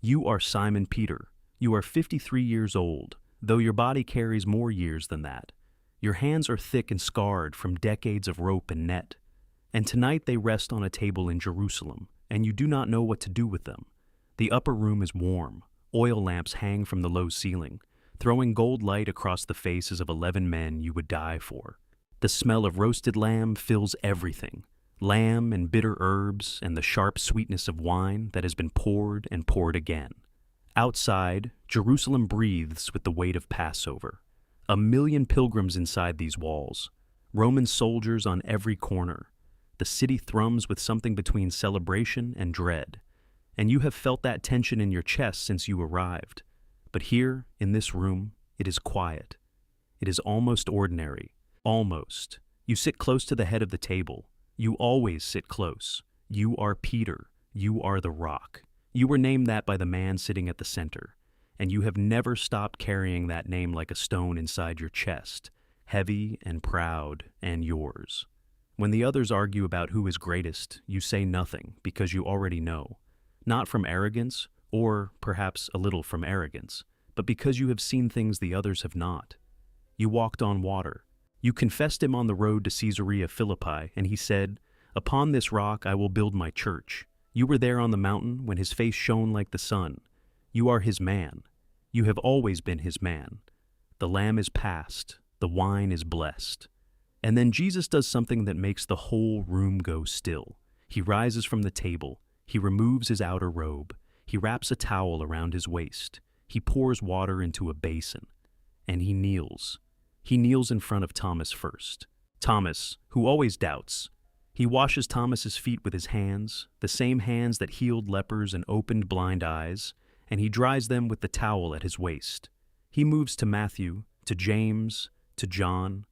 You are Simon Peter. You are 53 years old, though your body carries more years than that. Your hands are thick and scarred from decades of rope and net. And tonight they rest on a table in Jerusalem, and you do not know what to do with them. The upper room is warm. Oil lamps hang from the low ceiling, throwing gold light across the faces of 11 men you would die for. The smell of roasted lamb fills everything. Lamb and bitter herbs and the sharp sweetness of wine that has been poured and poured again. Outside, Jerusalem breathes with the weight of Passover. 1,000,000 pilgrims inside these walls. Roman soldiers on every corner. The city thrums with something between celebration and dread. And you have felt that tension in your chest since you arrived. But here, in this room, it is quiet. It is almost ordinary. Almost. You sit close to the head of the table. You always sit close. You are Peter. You are the rock. You were named that by the man sitting at the center. And you have never stopped carrying that name like a stone inside your chest, heavy and proud and yours. When the others argue about who is greatest, you say nothing because you already know. Not from arrogance, or perhaps a little from arrogance, but because you have seen things the others have not. You walked on water. You confessed him on the road to Caesarea Philippi, and he said, "Upon this rock I will build my church." You were there on the mountain when his face shone like the sun. You are his man. You have always been his man. The lamb is passed. The wine is blessed. And then Jesus does something that makes the whole room go still. He rises from the table. He removes his outer robe. He wraps a towel around his waist. He pours water into a basin. And he kneels. He kneels in front of Thomas first. Thomas, who always doubts. He washes Thomas's feet with his hands, the same hands that healed lepers and opened blind eyes, and he dries them with the towel at his waist. He moves to Matthew, to James, to John.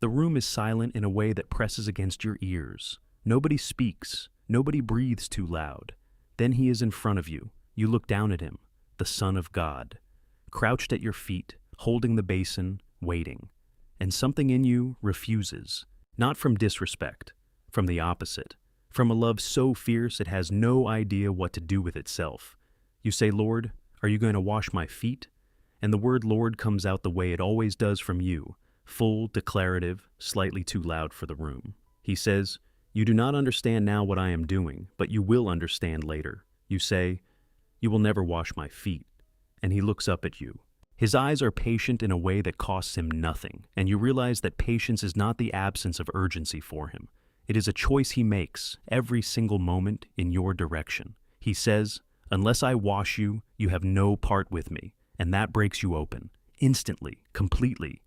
The room is silent in a way that presses against your ears. Nobody speaks. Nobody breathes too loud. Then he is in front of you. You look down at him, the Son of God, crouched at your feet, holding the basin, waiting. And something in you refuses, not from disrespect, from the opposite, from a love so fierce it has no idea what to do with itself. You say, "Lord, are you going to wash my feet?" And the word Lord comes out the way it always does from you, full, declarative, slightly too loud for the room. He says, "You do not understand now what I am doing, but you will understand later." You say, "You will never wash my feet." And he looks up at you. His eyes are patient in a way that costs him nothing, and you realize that patience is not the absence of urgency for him. It is a choice he makes every single moment in your direction. He says, "Unless I wash you, you have no part with me," and that breaks you open, instantly, completely.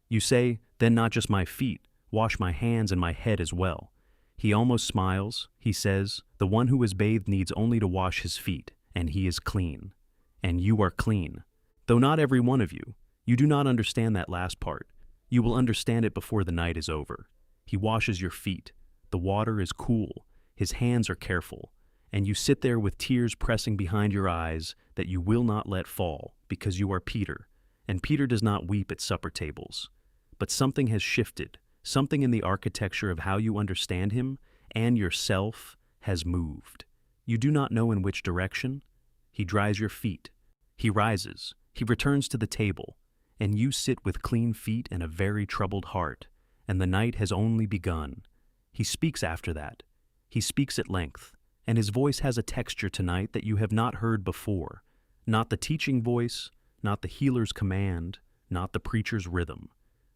You say, "Then not just my feet, wash my hands and my head as well." He almost smiles. He says, "The one who is bathed needs only to wash his feet, and he is clean. And you are clean. Though not every one of you. You do not understand that last part. You will understand it before the night is over. He washes your feet. The water is cool. His hands are careful. And you sit there with tears pressing behind your eyes that you will not let fall because you are Peter. And Peter does not weep at supper tables. But something has shifted. Something in the architecture of how you understand him and yourself has moved. You do not know in which direction. He dries your feet. He rises. He returns to the table, and you sit with clean feet and a very troubled heart, and the night has only begun. He speaks after that. He speaks at length, and his voice has a texture tonight that you have not heard before. Not the teaching voice, not the healer's command, not the preacher's rhythm.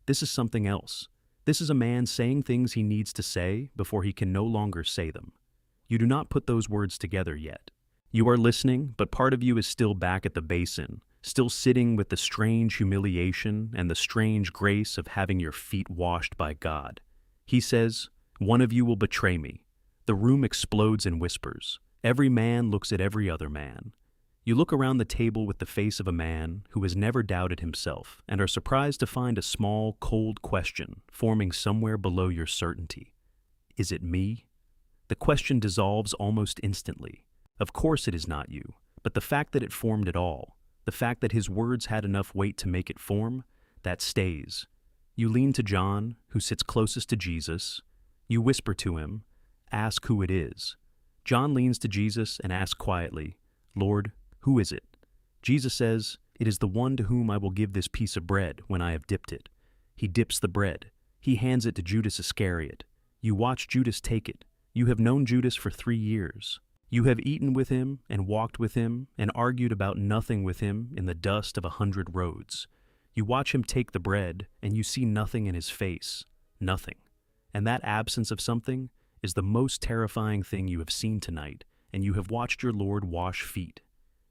This is something else. This is a man saying things he needs to say before he can no longer say them. You do not put those words together yet. You are listening, but part of you is still back at the basin, still sitting with the strange humiliation and the strange grace of having your feet washed by God. He says, "One of you will betray me." The room explodes in whispers. Every man looks at every other man. You look around the table with the face of a man who has never doubted himself and are surprised to find a small, cold question forming somewhere below your certainty. Is it me? The question dissolves almost instantly. Of course it is not you, but the fact that it formed at all, the fact that his words had enough weight to make it form, that stays. You lean to John, who sits closest to Jesus. You whisper to him, "Ask who it is." John leans to Jesus and asks quietly, "Lord, Who is it? Jesus says, "It is the one to whom I will give this piece of bread when I have dipped it." He dips the bread. He hands it to Judas Iscariot. You watch Judas take it. You have known Judas for 3 years. You have eaten with him and walked with him and argued about nothing with him in the dust of 100 roads. You watch him take the bread and you see nothing in his face. Nothing. And that absence of something is the most terrifying thing you have seen tonight, and you have watched your Lord wash feet.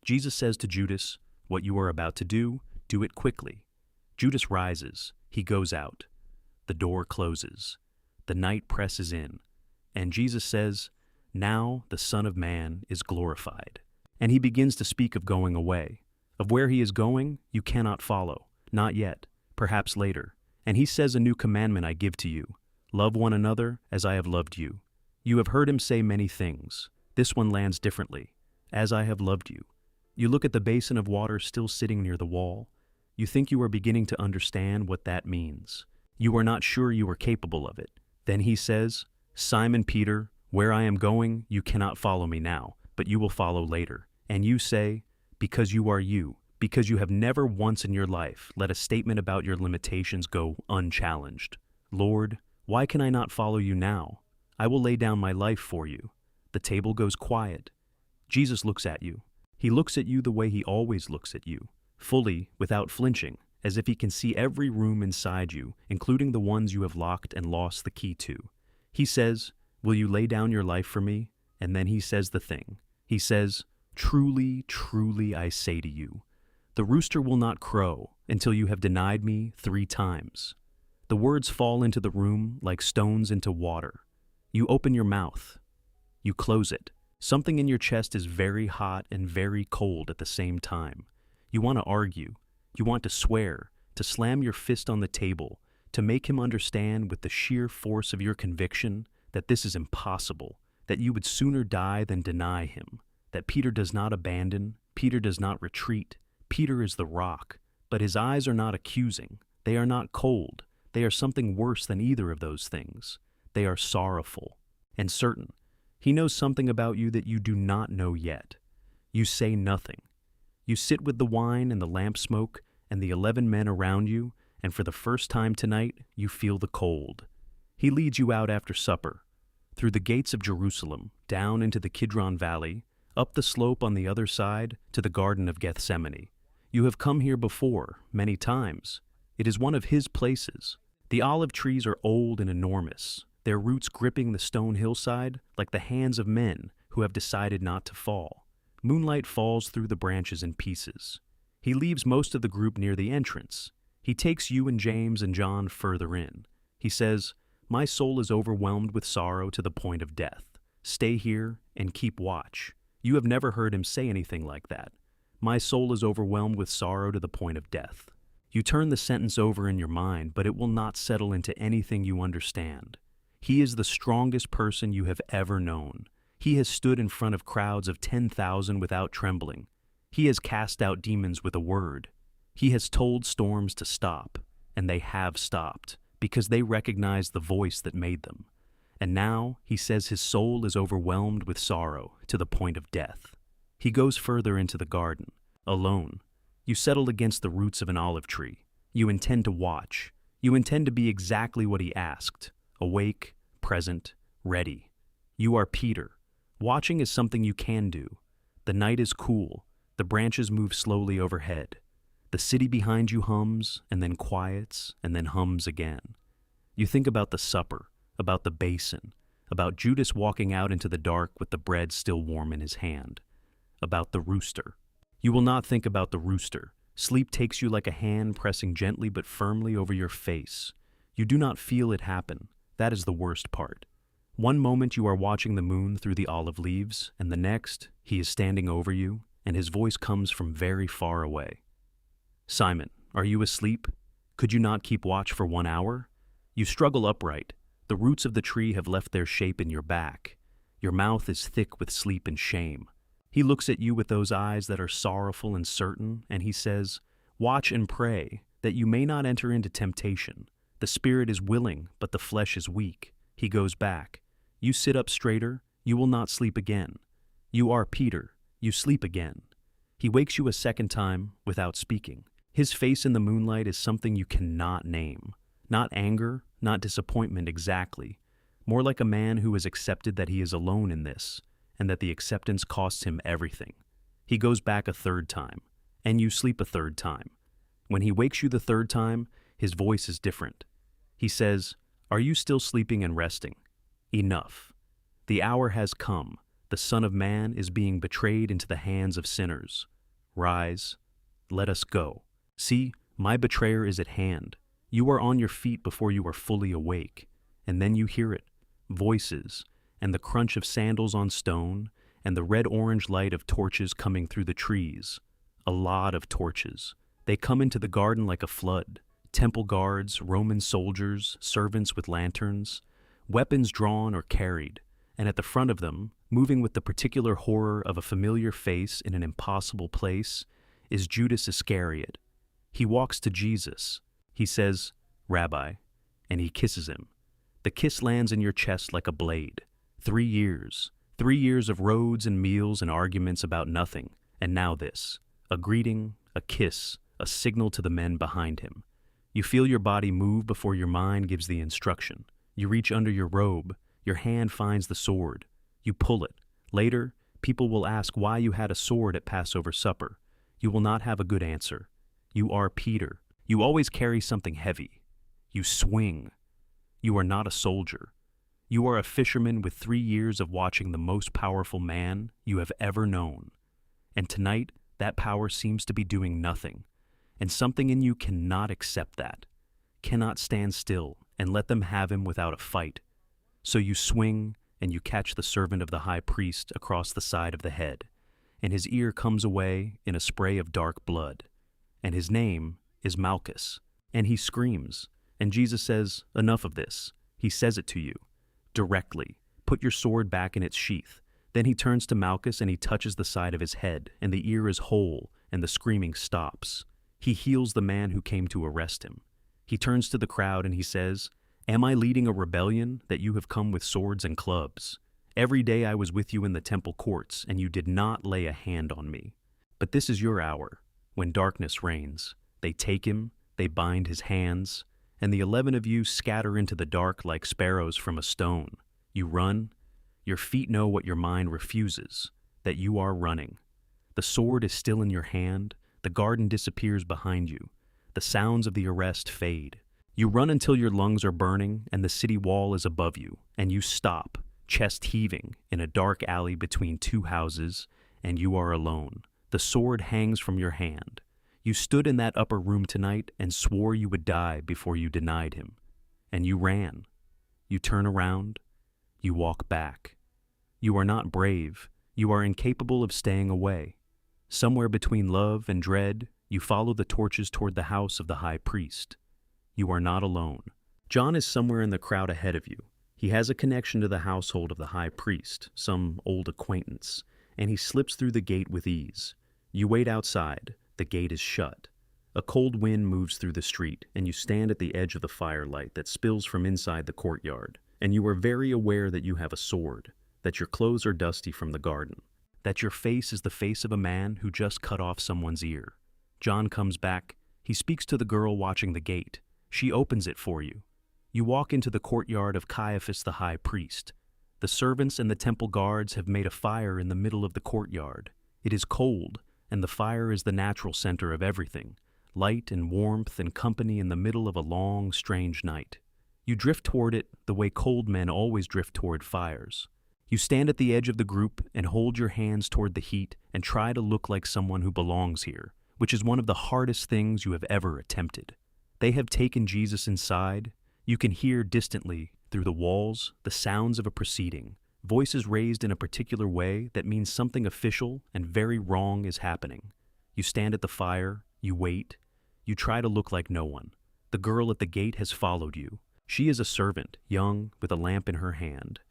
Jesus says to Judas, "What you are about to do it quickly." Judas rises. He goes out. The door closes. The night presses in. And Jesus says, "Now the Son of Man is glorified." And he begins to speak of going away. Of where he is going, you cannot follow. Not yet. Perhaps later. And he says, "A new commandment I give to you. Love one another as I have loved you." You have heard him say many things. This one lands differently. As I have loved you. You look at the basin of water still sitting near the wall. You think you are beginning to understand what that means. You are not sure you are capable of it. Then he says, "Simon Peter, where I am going, you cannot follow me now, but you will follow later." And you say, because you are you, because you have never once in your life let a statement about your limitations go unchallenged. "Lord, why can I not follow you now? I will lay down my life for you." The table goes quiet. Jesus looks at you. He looks at you the way he always looks at you, fully, without flinching, as if he can see every room inside you, including the ones you have locked and lost the key to. He says, "Will you lay down your life for me?" And then he says the thing. He says, "Truly, truly, I say to you, the rooster will not crow until you have denied me 3 times. The words fall into the room like stones into water. You open your mouth. You close it. Something in your chest is very hot and very cold at the same time. You want to argue. You want to swear, to slam your fist on the table, to make him understand with the sheer force of your conviction that this is impossible, that you would sooner die than deny him, that Peter does not abandon, Peter does not retreat, Peter is the rock, but his eyes are not accusing, they are not cold, they are something worse than either of those things. They are sorrowful and certain. He knows something about you that you do not know yet. You say nothing. You sit with the wine and the lamp smoke and the 11 men around you, and for the first time tonight, you feel the cold. He leads you out after supper, through the gates of Jerusalem, down into the Kidron Valley, up the slope on the other side to the Garden of Gethsemane. You have come here before, many times. It is one of his places. The olive trees are old and enormous, their roots gripping the stone hillside like the hands of men who have decided not to fall. Moonlight falls through the branches in pieces. He leaves most of the group near the entrance. He takes you and James and John further in. He says, "My soul is overwhelmed with sorrow to the point of death. Stay here and keep watch." You have never heard him say anything like that. "My soul is overwhelmed with sorrow to the point of death." You turn the sentence over in your mind, but it will not settle into anything you understand. He is the strongest person you have ever known. He has stood in front of crowds of 10,000 without trembling. He has cast out demons with a word. He has told storms to stop, and they have stopped, because they recognize the voice that made them. And now he says his soul is overwhelmed with sorrow to the point of death. He goes further into the garden, alone. You settle against the roots of an olive tree. You intend to watch. You intend to be exactly what he asked, awake, present, ready. You are Peter. Watching is something you can do. The night is cool. The branches move slowly overhead. The city behind you hums, and then quiets, and then hums again. You think about the supper, about the basin, about Judas walking out into the dark with the bread still warm in his hand, about the rooster. You will not think about the rooster. Sleep takes you like a hand pressing gently but firmly over your face. You do not feel it happen. That is the worst part. One moment you are watching the moon through the olive leaves, and the next, he is standing over you, and his voice comes from very far away. "Simon, are you asleep? Could you not keep watch for 1 hour?" You struggle upright. The roots of the tree have left their shape in your back. Your mouth is thick with sleep and shame. He looks at you with those eyes that are sorrowful and certain, and he says, "Watch and pray, that you may not enter into temptation. The spirit is willing, but the flesh is weak." He goes back. You sit up straighter. You will not sleep again. You are Peter. You sleep again. He wakes you a second time without speaking. His face in the moonlight is something you cannot name. Not anger, not disappointment exactly. More like a man who has accepted that he is alone in this, and that the acceptance costs him everything. He goes back a third time, and you sleep a third time. When he wakes you the third time, his voice is different. He says, "Are you still sleeping and resting? Enough. The hour has come. The Son of Man is being betrayed into the hands of sinners. Rise, let us go. See, my betrayer is at hand. You are on your feet before you are fully awake, and then you hear it, voices, and the crunch of sandals on stone, and the red-orange light of torches coming through the trees. A lot of torches. They come into the garden like a flood. Temple guards, Roman soldiers, servants with lanterns, weapons drawn or carried, and at the front of them, moving with the particular horror of a familiar face in an impossible place, is Judas Iscariot. He walks to Jesus. He says, "Rabbi," and he kisses him. The kiss lands in your chest like a blade. 3 years. 3 years of roads and meals and arguments about nothing, and now this. A greeting, a kiss, a signal to the men behind him. You feel your body move before your mind gives the instruction. You reach under your robe. Your hand finds the sword. You pull it. Later, people will ask why you had a sword at Passover supper. You will not have a good answer. You are Peter. You always carry something heavy. You swing. You are not a soldier. You are a fisherman with 3 years of watching the most powerful man you have ever known. And tonight, that power seems to be doing nothing. And something in you cannot accept that, cannot stand still and let them have him without a fight. So you swing and you catch the servant of the high priest across the side of the head, and his ear comes away in a spray of dark blood. And his name is Malchus. And he screams, and Jesus says, "Enough of this." He says it to you, directly. Put your sword back in its sheath. Then he turns to Malchus and he touches the side of his head, and the ear is whole, and the screaming stops. He heals the man who came to arrest him. He turns to the crowd and he says, "Am I leading a rebellion that you have come with swords and clubs? Every day I was with you in the temple courts, and you did not lay a hand on me. But this is your hour, when darkness reigns. They take him, they bind his hands, and the 11 of you scatter into the dark like sparrows from a stone. You run. Your feet know what your mind refuses, that you are running. The sword is still in your hand. The garden disappears behind you. The sounds of the arrest fade. You run until your lungs are burning and the city wall is above you, and you stop, chest heaving, in a dark alley between 2 houses, and you are alone. The sword hangs from your hand. You stood in that upper room tonight and swore you would die before you denied him. And you ran. You turn around. You walk back. You are not brave. You are incapable of staying away. Somewhere between love and dread, you follow the torches toward the house of the high priest. You are not alone. John is somewhere in the crowd ahead of you. He has a connection to the household of the high priest, some old acquaintance, and he slips through the gate with ease. You wait outside. The gate is shut. A cold wind moves through the street, and you stand at the edge of the firelight that spills from inside the courtyard, and you are very aware that you have a sword, that your clothes are dusty from the garden, that your face is the face of a man who just cut off someone's ear. John comes back. He speaks to the girl watching the gate. She opens it for you. You walk into the courtyard of Caiaphas the high priest. The servants and the temple guards have made a fire in the middle of the courtyard. It is cold, and the fire is the natural center of everything, light and warmth and company in the middle of a long, strange night. You drift toward it the way cold men always drift toward fires. You stand at the edge of the group and hold your hands toward the heat and try to look like someone who belongs here, which is one of the hardest things you have ever attempted. They have taken Jesus inside. You can hear distantly, through the walls, the sounds of a proceeding, voices raised in a particular way that means something official and very wrong is happening. You stand at the fire, you wait, you try to look like no one. The girl at the gate has followed you. She is a servant, young, with a lamp in her hand,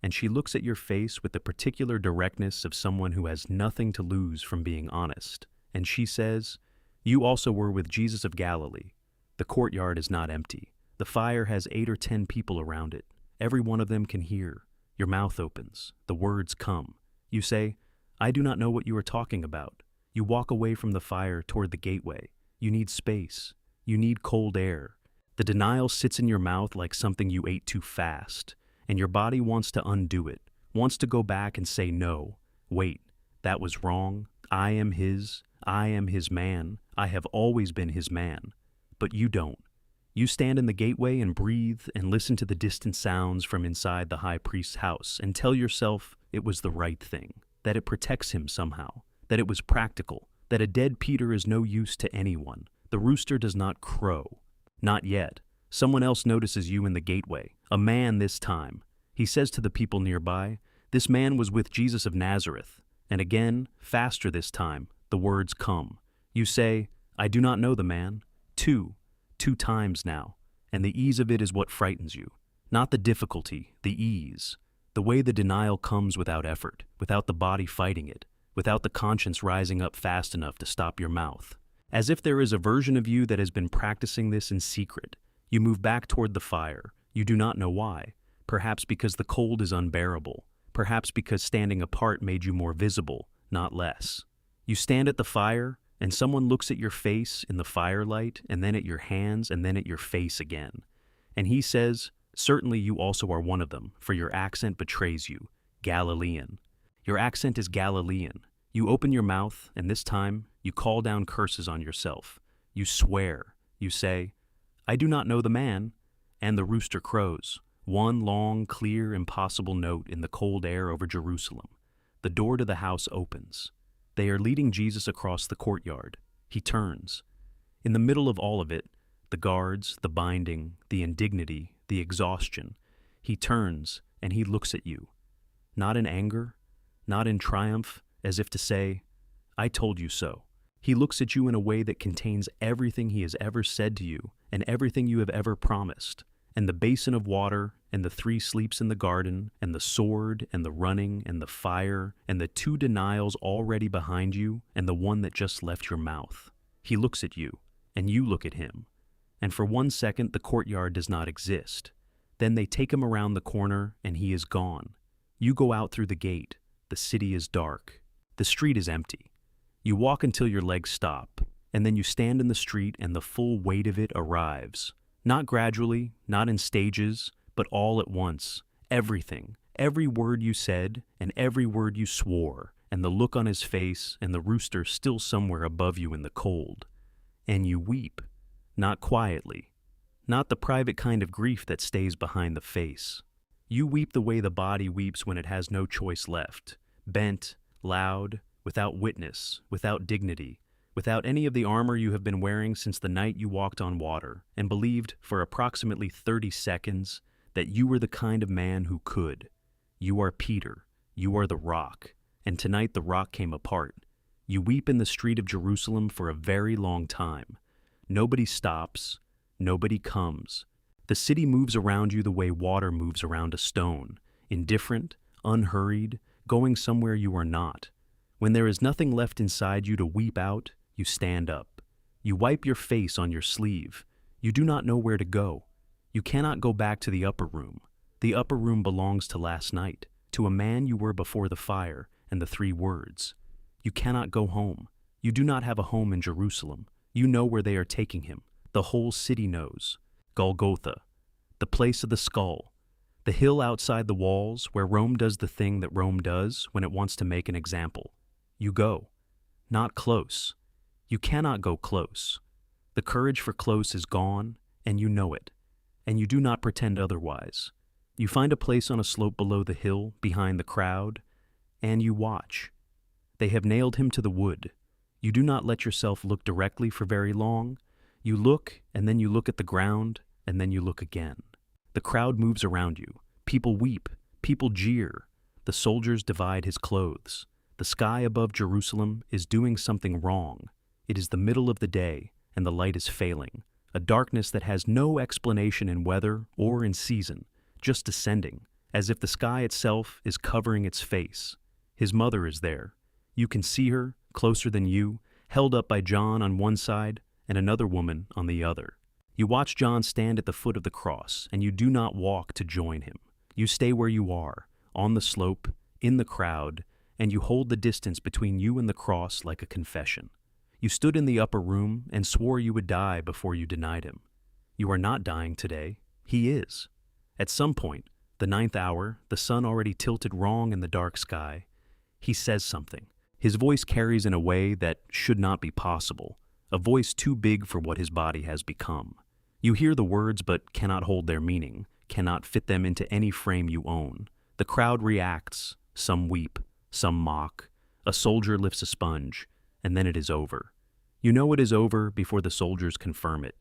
and she looks at your face with the particular directness of someone who has nothing to lose from being honest. And she says, "You also were with Jesus of Galilee." The courtyard is not empty. The fire has 8 or 10 people around it. Every one of them can hear. Your mouth opens. The words come. You say, "I do not know what you are talking about." You walk away from the fire toward the gateway. You need space. You need cold air. The denial sits in your mouth like something you ate too fast, and your body wants to undo it, wants to go back and say no. Wait, that was wrong. I am his man. I have always been his man. But you don't. You stand in the gateway and breathe and listen to the distant sounds from inside the high priest's house and tell yourself it was the right thing, that it protects him somehow, that it was practical, that a dead Peter is no use to anyone. The rooster does not crow. Not yet. Someone else notices you in the gateway, a man this time. He says to the people nearby, "This man was with Jesus of Nazareth." And again, faster this time, the words come. You say, "I do not know the man." Two times now, and the ease of it is what frightens you. Not the difficulty, the ease. The way the denial comes without effort, without the body fighting it, without the conscience rising up fast enough to stop your mouth. As if there is a version of you that has been practicing this in secret. You move back toward the fire. You do not know why. Perhaps because the cold is unbearable. Perhaps because standing apart made you more visible, not less. You stand at the fire, and someone looks at your face in the firelight, and then at your hands, and then at your face again. And he says, "Certainly you also are one of them, for your accent betrays you. Galilean." Your accent is Galilean. You open your mouth, and this time, you call down curses on yourself. You swear. You say, "I do not know the man." And the rooster crows. One long, clear, impossible note in the cold air over Jerusalem. The door to the house opens. They are leading Jesus across the courtyard. He turns. In the middle of all of it, the guards, the binding, the indignity, the exhaustion, he turns and he looks at you. Not in anger, not in triumph, as if to say, "I told you so." He looks at you in a way that contains everything he has ever said to you and everything you have ever promised. And the basin of water, and the 3 sleeps in the garden, and the sword, and the running, and the fire, and the 2 denials already behind you, and the one that just left your mouth. He looks at you, and you look at him. And for 1 second, the courtyard does not exist. Then they take him around the corner, and he is gone. You go out through the gate. The city is dark. The street is empty. You walk until your legs stop, and then you stand in the street, and the full weight of it arrives. Not gradually, not in stages, but all at once. Everything, every word you said, and every word you swore, and the look on his face, and the rooster still somewhere above you in the cold. And you weep, not quietly, not the private kind of grief that stays behind the face. You weep the way the body weeps when it has no choice left, bent, loud, without witness, without dignity, without any of the armor you have been wearing since the night you walked on water and believed for approximately 30 seconds that you were the kind of man who could. You are Peter. You are the rock. And tonight the rock came apart. You weep in the street of Jerusalem for a very long time. Nobody stops. Nobody comes. The city moves around you the way water moves around a stone, indifferent, unhurried, going somewhere you are not. When there is nothing left inside you to weep out, you stand up. You wipe your face on your sleeve. You do not know where to go. You cannot go back to the upper room. The upper room belongs to last night, to a man you were before the fire and the 3 words. You cannot go home. You do not have a home in Jerusalem. You know where they are taking him. The whole city knows. Golgotha, the place of the skull, the hill outside the walls where Rome does the thing that Rome does when it wants to make an example. You go. Not close. You cannot go close. The courage for close is gone, and you know it. And you do not pretend otherwise. You find a place on a slope below the hill, behind the crowd, and you watch. They have nailed him to the wood. You do not let yourself look directly for very long. You look, and then you look at the ground, and then you look again. The crowd moves around you. People weep. People jeer. The soldiers divide his clothes. The sky above Jerusalem is doing something wrong. It is the middle of the day, and the light is failing. A darkness that has no explanation in weather or in season, just descending, as if the sky itself is covering its face. His mother is there. You can see her, closer than you, held up by John on one side and another woman on the other. You watch John stand at the foot of the cross, and you do not walk to join him. You stay where you are, on the slope, in the crowd, and you hold the distance between you and the cross like a confession. You stood in the upper room and swore you would die before you denied him. You are not dying today. He is. At some point, the 9th hour, the sun already tilted wrong in the dark sky, he says something. His voice carries in a way that should not be possible, a voice too big for what his body has become. You hear the words but cannot hold their meaning, cannot fit them into any frame you own. The crowd reacts, some weep, some mock. A soldier lifts a sponge, and then it is over. You know it is over before the soldiers confirm it.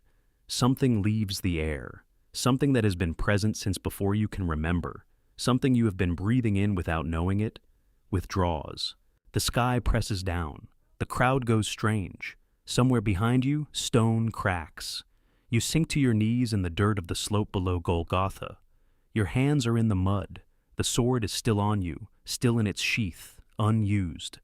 Something leaves the air, something that has been present since before you can remember, something you have been breathing in without knowing it, withdraws. The sky presses down. The crowd goes strange. Somewhere behind you, stone cracks. You sink to your knees in the dirt of the slope below Golgotha. Your hands are in the mud. The sword is still on you, still in its sheath, unused.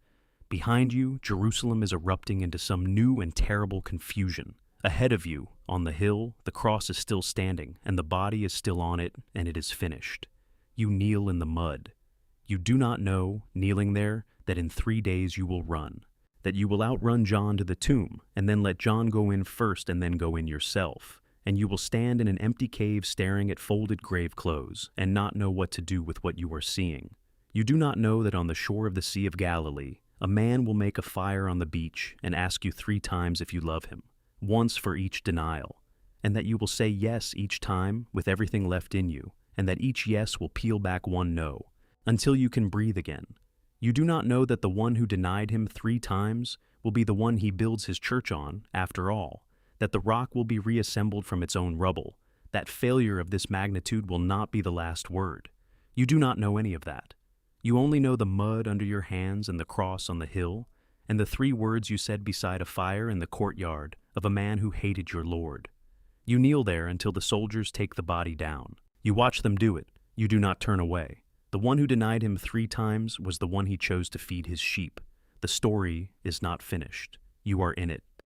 Behind you, Jerusalem is erupting into some new and terrible confusion. Ahead of you, on the hill, the cross is still standing, and the body is still on it, and it is finished. You kneel in the mud. You do not know, kneeling there, that in 3 days you will run, that you will outrun John to the tomb, and then let John go in first and then go in yourself, and you will stand in an empty cave staring at folded grave clothes and not know what to do with what you are seeing. You do not know that on the shore of the Sea of Galilee, a man will make a fire on the beach and ask you 3 times if you love him, once for each denial, and that you will say yes each time with everything left in you, and that each yes will peel back one no, until you can breathe again. You do not know that the one who denied him 3 times will be the one he builds his church on, after all, that the rock will be reassembled from its own rubble, that failure of this magnitude will not be the last word. You do not know any of that. You only know the mud under your hands and the cross on the hill, and the 3 words you said beside a fire in the courtyard of a man who hated your Lord. You kneel there until the soldiers take the body down. You watch them do it. You do not turn away. The one who denied him 3 times was the one he chose to feed his sheep. The story is not finished. You are in it.